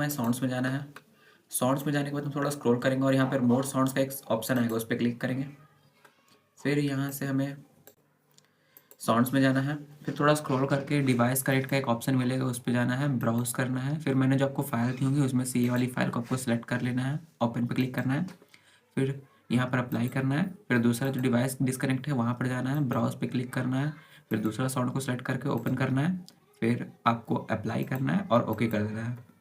हमें साउंड्स में जाना है। साउंड्स में जाने के बाद हम थोड़ा स्क्रॉल करेंगे और यहाँ पर मोर साउंड्स का एक ऑप्शन आएगा, उस पर क्लिक करेंगे। फिर यहाँ से हमें साउंड्स में जाना है। फिर थोड़ा स्क्रॉल करके डिवाइस कनेक्ट का एक ऑप्शन मिलेगा, उस पर जाना है, ब्राउज करना है। फिर मैंने जो आपको फाइल दी होंगी उसमें से ये वाली फाइल को आपको सेलेक्ट कर लेना है, ओपन पे क्लिक करना है। फिर यहाँ पर अप्लाई करना है। फिर दूसरा जो डिवाइस डिस्कनेक्ट है वहाँ पर जाना है, ब्राउज पे क्लिक करना है। फिर दूसरा साउंड को सेलेक्ट करके ओपन करना है। फिर आपको अप्लाई करना है और ओके कर देना है।